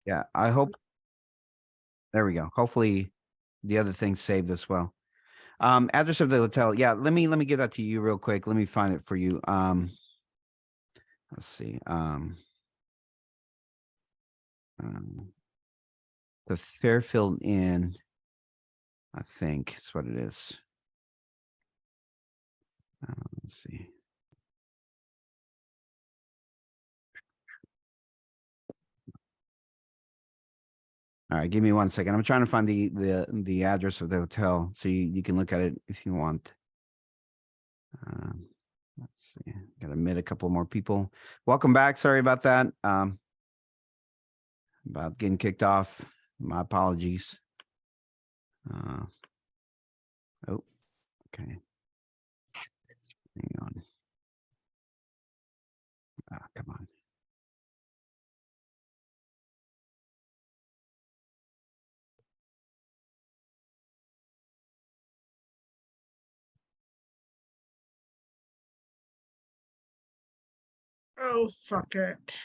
Yeah, I hope. There we go. Hopefully the other thing's saved as well. Address of the hotel. Yeah, let me give that to you real quick. Let me find it for you. Let's see. Um, the Fairfield Inn, I think is what it is. Let's see. All right, give me 1 second. I'm trying to find the address of the hotel so you can look at it if you want. Let's see. Got to admit a couple more people. Welcome back. Sorry about that. About getting kicked off. My apologies. Oh, okay. Hang on. Come on. Oh, fuck it.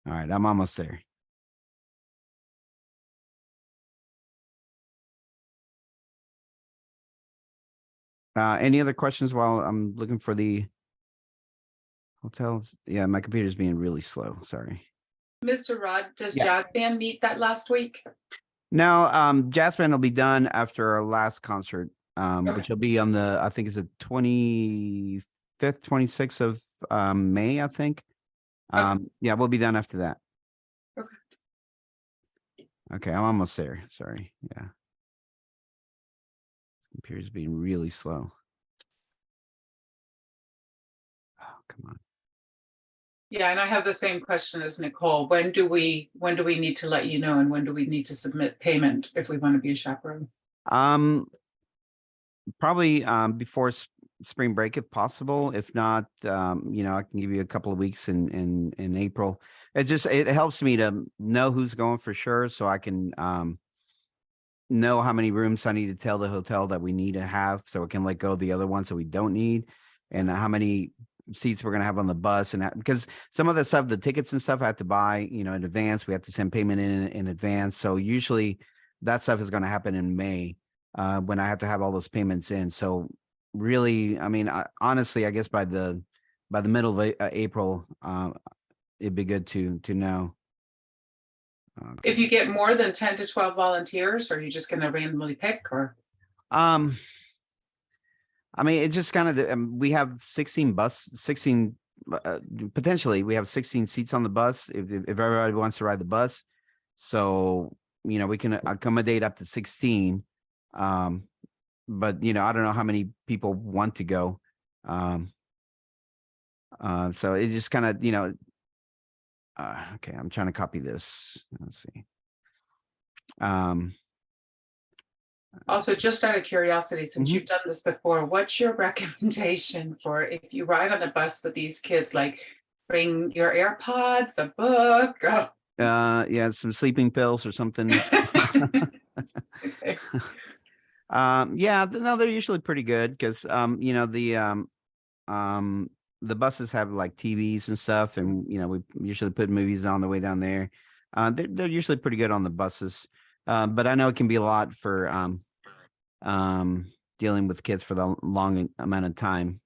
All right, I'm almost there. Any other questions while I'm looking for the hotels? Yeah, my computer's being really slow. Sorry. Mr. Rod, does Yeah. Jazz Band meet that last week? No, Jazz Band will be done after our last concert, Okay. which will be on the, I think it's the 25th, 26th of May, I think. Yeah, we'll be done after that. Okay. Okay, I'm almost there. Sorry. Yeah. Computer's being really slow. Oh, come on. Yeah, and I have the same question as Nicole. When do we need to let you know, and when do we need to submit payment if we want to be a chaperone? Probably before spring break if possible. If not, I can give you a couple of weeks in April. It helps me to know who's going for sure, so I can know how many rooms I need to tell the hotel that we need to have, so we can let go of the other ones that we don't need, and how many seats we're gonna have on the bus, and because some of the stuff, the tickets and stuff, I have to buy, in advance. We have to send payment in advance. So usually that stuff is gonna happen in May, when I have to have all those payments in. So really, I mean, honestly, I guess by the middle of April, it'd be good to know. If you get more than 10 to 12 volunteers, are you just going to randomly pick, or? I mean, it just kind of, we have 16 potentially we have 16 seats on the bus if everybody wants to ride the bus. So, we can accommodate up to 16. But I don't know how many people want to go. So it just kind of, okay, I'm trying to copy this. Let's see. Also, just out of curiosity, since you've done this before, what's your recommendation for if you ride on the bus with these kids? Like, bring your AirPods, a book. Oh. Yeah, some sleeping pills or something. Okay. Yeah, no, they're usually pretty good because the buses have like TVs and stuff, and we usually put movies on the way down there. They're usually pretty good on the buses, but I know it can be a lot for dealing with kids for the long amount of time.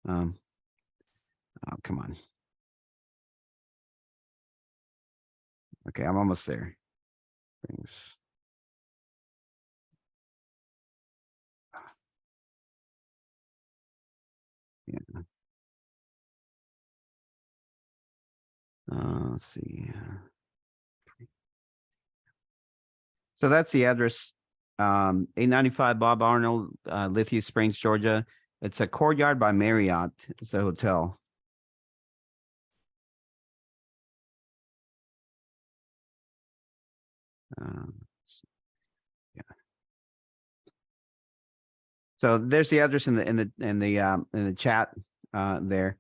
Oh, come on. Okay, I'm almost there. Things. Yeah. Let's see. So that's the address. 895 Bob Arnold, Lithia Springs, Georgia. It's a Courtyard by Marriott. It's the hotel. Yeah. So there's the address in the chat there.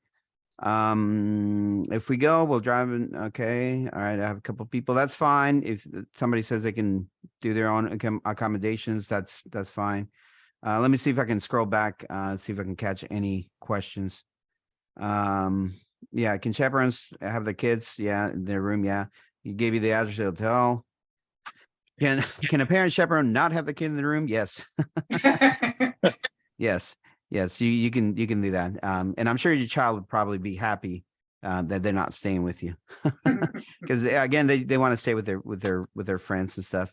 If we go, we'll drive in. Okay. All right. I have a couple of people. That's fine. If somebody says they can do their own accommodations, that's fine. Let me see if I can scroll back, see if I can catch any questions. Yeah, can chaperones have their kids? Yeah, in their room. Yeah, he gave you the address of the hotel. Can a parent chaperone not have the kid in the room? Yes. Yes. Yes. You can do that. And I'm sure your child would probably be happy that they're not staying with you. Because again, they want to stay with their friends and stuff.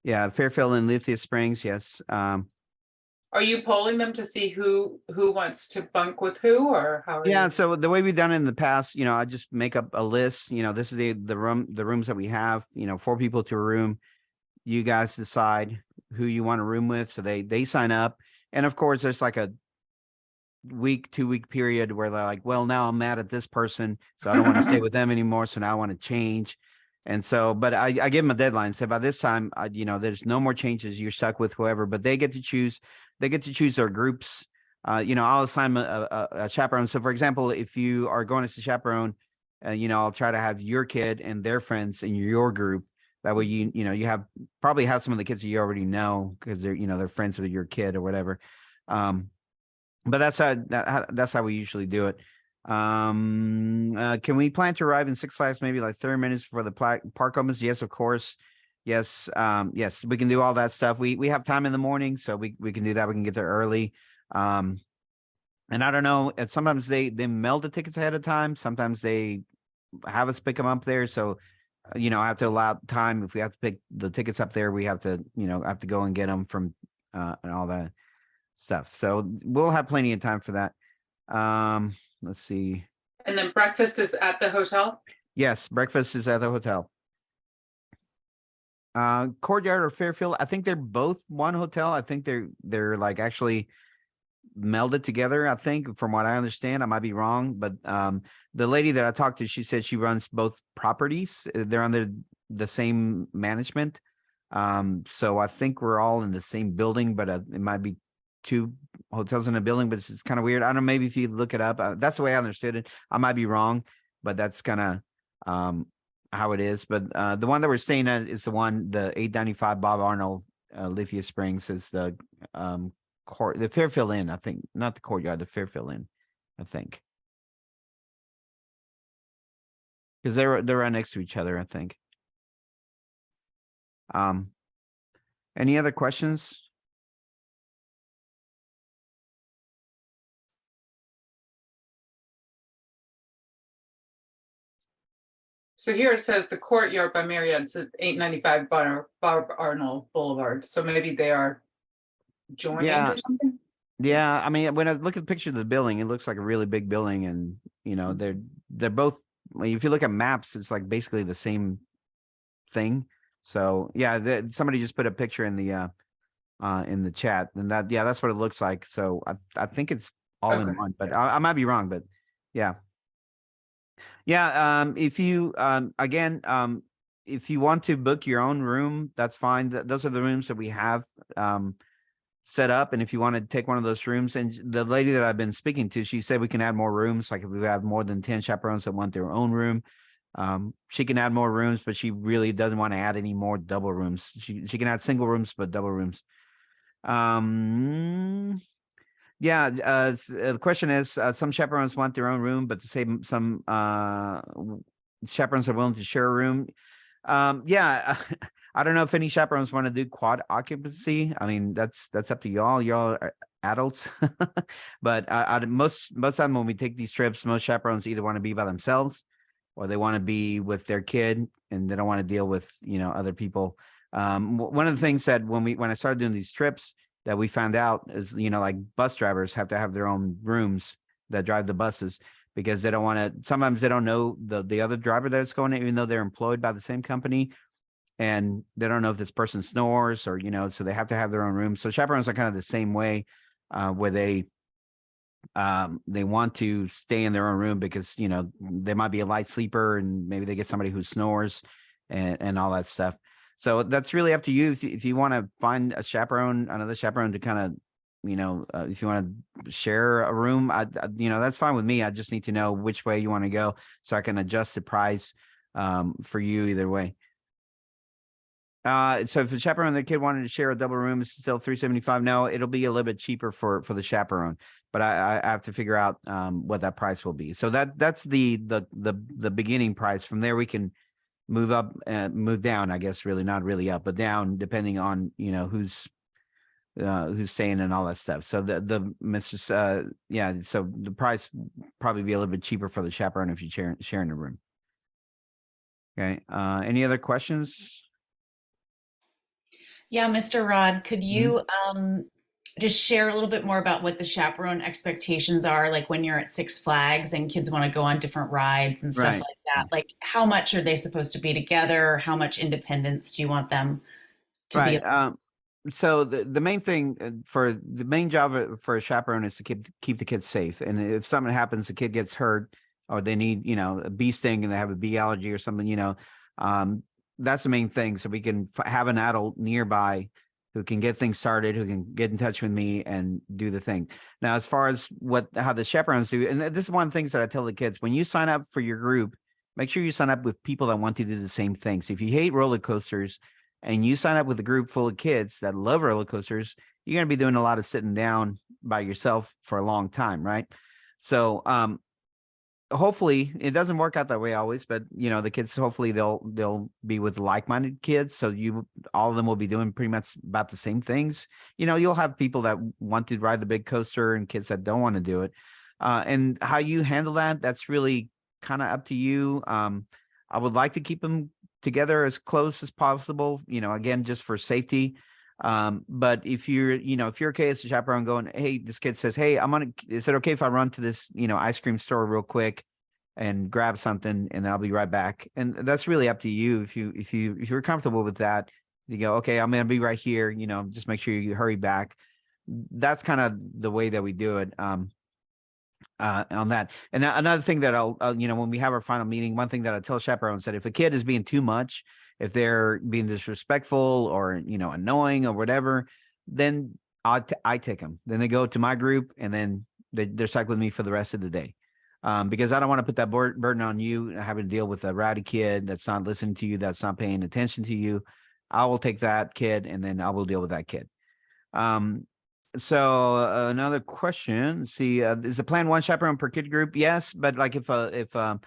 Yeah, Fairfield and Lithia Springs, yes. Are you polling them to see who wants to bunk with who, or how are Yeah, you? so the way we've done it in the past, I just make up a list. This is the rooms that we have. 4 people to a room. You guys decide who you want to room with, so they sign up, and of course, there's like a 2-week period where they're like, well, now I'm mad at this person, so I don't want to stay with them anymore. So now I want to change, and so, but I give them a deadline. So by this time, there's no more changes. You're stuck with whoever, but they get to choose. They get to choose their groups. I'll assign a chaperone. So, for example, if you are going as a chaperone, I'll try to have your kid and their friends in your group. That way, you probably have some of the kids that you already know because they're friends with your kid or whatever. But that's how we usually do it. Can we plan to arrive in Six Flags maybe like 30 minutes before the park opens? Yes, of course. Yes. Yes, we can do all that stuff. We have time in the morning, so we can do that. We can get there early. And I don't know. Sometimes they mail the tickets ahead of time. Sometimes they have us pick them up there. So, I have to allow time. If we have to pick the tickets up there, we have to, have to go and get them from and all that stuff. So we'll have plenty of time for that. Let's see. And then breakfast is at the hotel? Yes, breakfast is at the hotel. Courtyard or Fairfield, I think they're both one hotel. I think they're like actually melded together, I think, from what I understand. I might be wrong, but the lady that I talked to, she said she runs both properties. They're under the same management. So I think we're all in the same building, but it might be 2 hotels in a building, but it's kind of weird. I don't know, maybe if you look it up, that's the way I understood it. I might be wrong, but that's kind of how it is. But the one that we're staying at is the 895 Bob Arnold, Lithia Springs, is the the Fairfield Inn, I think, not the Courtyard, the Fairfield Inn, I think, because they're right next to each other, I think. Any other questions? So here it says the Courtyard by Marriott says 895 Bob Arnold Boulevard. So maybe they are joined Yeah. or something? Yeah, I mean, when I look at the picture of the building, it looks like a really big building, and they're both. If you look at maps, it's like basically the same thing. So yeah, somebody just put a picture in the chat, and that's what it looks like. So I think it's all in Okay. one, but I might be wrong. But yeah, if you again if you want to book your own room, that's fine. Those are the rooms that we have set up, and if you want to take one of those rooms, and the lady that I've been speaking to, she said we can add more rooms. Like if we have more than 10 chaperones that want their own room, she can add more rooms, but she really doesn't want to add any more double rooms. She can add single rooms, but double rooms. The question is, some chaperones want their own room, but to say some chaperones are willing to share a room. I don't know if any chaperones want to do quad occupancy. I mean, that's up to y'all. Y'all are adults, but most of the time when we take these trips, most chaperones either want to be by themselves or they want to be with their kid, and they don't want to deal with other people. One of the things that when I started doing these trips that we found out is like bus drivers have to have their own rooms that drive the buses, because they don't want to, sometimes they don't know the other driver that it's going to, even though they're employed by the same company, and they don't know if this person snores or, so they have to have their own room. So chaperones are kind of the same way, where they want to stay in their own room because, they might be a light sleeper and maybe they get somebody who snores and all that stuff. So that's really up to you. If you want to find another chaperone to kind of, if you want to share a room, that's fine with me. I just need to know which way you want to go so I can adjust the price for you either way. So if the chaperone and the kid wanted to share a double room, it's still $375. No, it'll be a little bit cheaper for the chaperone, but I have to figure out what that price will be. So that's the beginning price. From there, we can move up and move down. I guess really not really up, but down depending on who's staying and all that stuff. So the Mr. Yeah, so the price probably be a little bit cheaper for the chaperone if you sharing the room. Okay. Any other questions? Yeah, Mr. Rod, could you just share a little bit more about what the chaperone expectations are, like when you're at Six Flags and kids want to go on different rides and stuff Right. like that? Like, how much are they supposed to be together? How much independence do you want them to be? Right. So the main thing for the main job for a chaperone is to keep the kids safe. And if something happens, the kid gets hurt, or they need a bee sting and they have a bee allergy or something, that's the main thing. So we can have an adult nearby who can get things started, who can get in touch with me and do the thing. Now, as far as how the chaperones do, and this is one of the things that I tell the kids: when you sign up for your group, make sure you sign up with people that want to do the same thing. So if you hate roller coasters and you sign up with a group full of kids that love roller coasters, you're going to be doing a lot of sitting down by yourself for a long time, right? So hopefully it doesn't work out that way always, but the kids, hopefully they'll be with like-minded kids. So all of them will be doing pretty much about the same things. You'll have people that want to ride the big coaster and kids that don't want to do it. And how you handle that's really kind of up to you. I would like to keep them together as close as possible, again, just for safety. But if you're okay as a chaperone going, hey, this kid says, hey, is it okay if I run to this, ice cream store real quick and grab something and then I'll be right back? And that's really up to you. If you're comfortable with that, you go, okay, I'm going to be right here, just make sure you hurry back. That's kind of the way that we do it. On that. And another thing that I'll when we have our final meeting, one thing that I tell chaperones that if a kid is being too much, if they're being disrespectful or, annoying or whatever, then I take them. Then they go to my group and then they're stuck with me for the rest of the day. Because I don't want to put that burden on you, having to deal with a rowdy kid that's not listening to you, that's not paying attention to you. I will take that kid and then I will deal with that kid. So another question, see, is the plan one chaperone per kid group? Yes, but like if a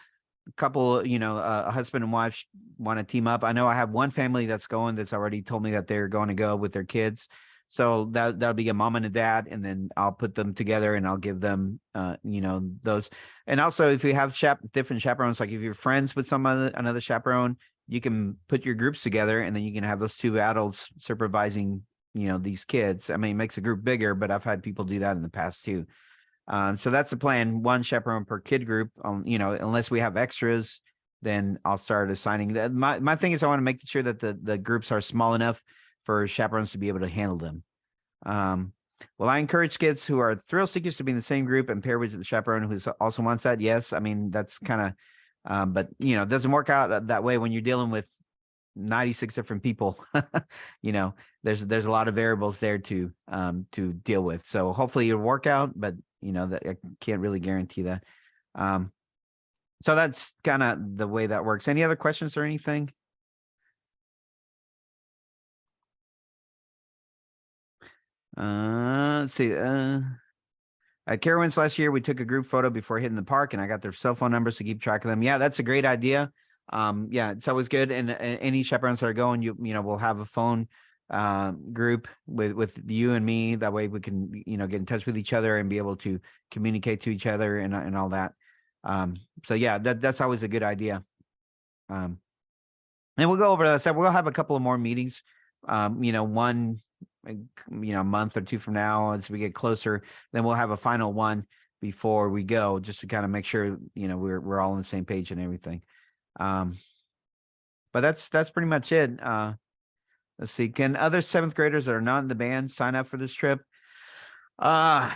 couple, a husband and wife want to team up. I know I have one family that's already told me that they're going to go with their kids. So that'll be a mom and a dad, and then I'll put them together and I'll give them, those. And also, if you have different chaperones, like if you're friends with another chaperone, you can put your groups together, and then you can have those two adults supervising, these kids. I mean, it makes a group bigger, but I've had people do that in the past too. So that's the plan: one chaperone per kid group. Unless we have extras, then I'll start assigning that. My thing is I want to make sure that the groups are small enough for chaperones to be able to handle them. Well, I encourage kids who are thrill seekers to be in the same group and pair with the chaperone who also wants that. Yes, I mean that's kind of, but it doesn't work out that way when you're dealing with 96 different people. There's a lot of variables there to deal with. So hopefully it'll work out, but that I can't really guarantee that. So that's kind of the way that works. Any other questions or anything? Let's see. At Carowinds last year, we took a group photo before hitting the park, and I got their cell phone numbers to keep track of them. Yeah, that's a great idea. Yeah, it's always good. And any chaperones that are going, we'll have a phone group with you and me. That way we can, get in touch with each other and be able to communicate to each other and all that. So yeah, that's always a good idea. And we'll go over that. So we'll have a couple of more meetings, one, a month or two from now, as we get closer, then we'll have a final one before we go, just to kind of make sure, we're all on the same page and everything. But that's pretty much it. Let's see. Can other 7th graders that are not in the band sign up for this trip? I'll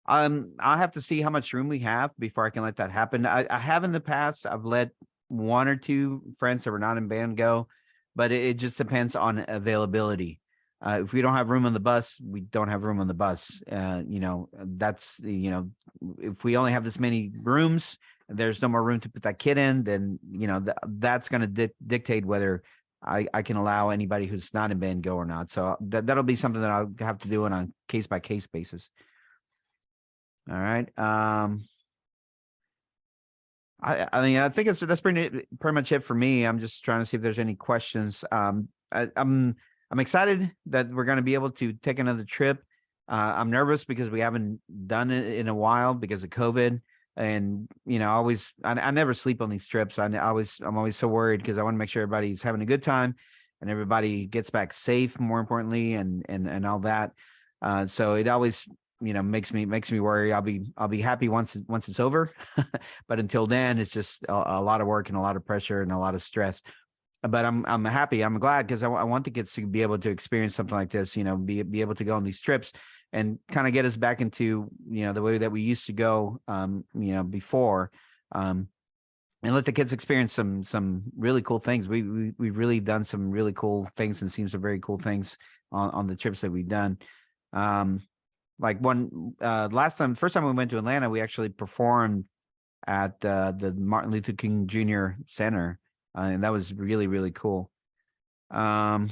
have to see how much room we have before I can let that happen. I have in the past, I've let 1 or 2 friends that were not in band go, but it just depends on availability. If we don't have room on the bus, we don't have room on the bus. That's, if we only have this many rooms, there's no more room to put that kid in, then, you know, that's going to dictate whether I can allow anybody who's not in band go or not. So that'll be something that I'll have to do on a case by case basis. All right. I mean, I think that's pretty much it for me. I'm just trying to see if there's any questions. I'm excited that we're going to be able to take another trip. I'm nervous because we haven't done it in a while because of COVID. And, you know, I never sleep on these trips. I'm always so worried because I want to make sure everybody's having a good time and everybody gets back safe, more importantly, and all that. So it always, you know, makes me worry. I'll be happy once it's over. But until then, it's just a lot of work and a lot of pressure and a lot of stress. But I'm happy. I'm glad because I want the kids to be able to experience something like this, you know, be able to go on these trips and kind of get us back into, you know, the way that we used to go, you know, before, and let the kids experience some really cool things. We've really done some really cool things and seen some very cool things on the trips that we've done. Like first time we went to Atlanta, we actually performed at the Martin Luther King Jr. Center, and that was really, really cool. Let's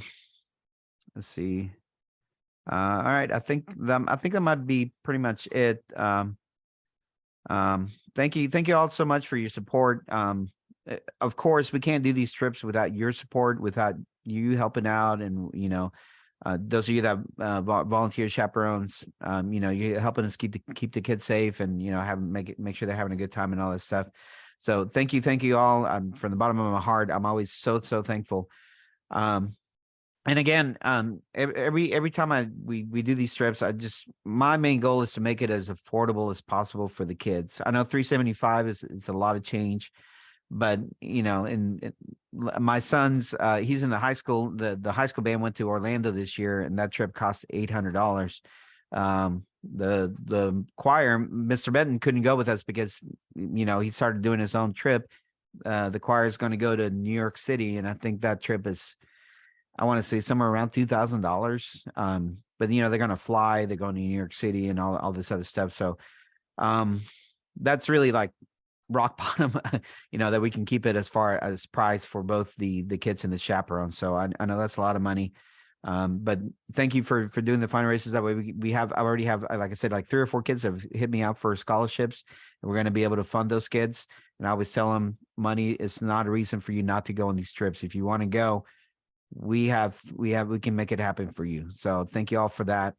see. All right, I think that might be pretty much it. Thank you all so much for your support. Of course, we can't do these trips without your support, without you helping out, and you know, those of you that volunteer chaperones, you know, you're helping us keep the kids safe, and you know, make sure they're having a good time and all that stuff. So thank you all. From the bottom of my heart, I'm always so thankful. And again, every time we do these trips, my main goal is to make it as affordable as possible for the kids. I know $375 is a lot of change, but you know, my son's he's in the high school. The high school band went to Orlando this year, and that trip cost $800. The choir, Mr. Benton, couldn't go with us because, you know, he started doing his own trip. The choir is going to go to New York City, and I think that trip is, I want to say, somewhere around $2,000. But you know, they're going to fly, they're going to New York City and all this other stuff. So that's really like rock bottom, you know, that we can keep it as far as price for both the kids and the chaperones. So I know that's a lot of money. But thank you for doing the fundraisers. That way I already have, like I said, like 3 or 4 kids have hit me out for scholarships, and we're going to be able to fund those kids. And I always tell them, money is not a reason for you not to go on these trips. If you want to go, we can make it happen for you. So thank you all for that.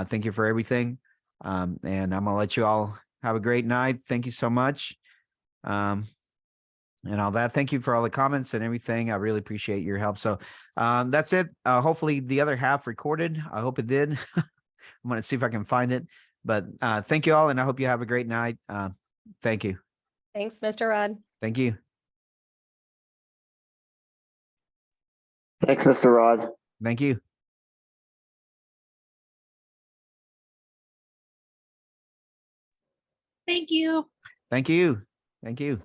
Thank you for everything. And I'm gonna let you all have a great night. Thank you so much. And all that. Thank you for all the comments and everything. I really appreciate your help. So that's it. Hopefully the other half recorded. I hope it did. I'm going to see if I can find it. But thank you all, and I hope you have a great night. Thank you. Thanks, Mr. Rod. Thank you. Thanks, Mr. Rod. Thank you. Thank you. Thank you. Thank you.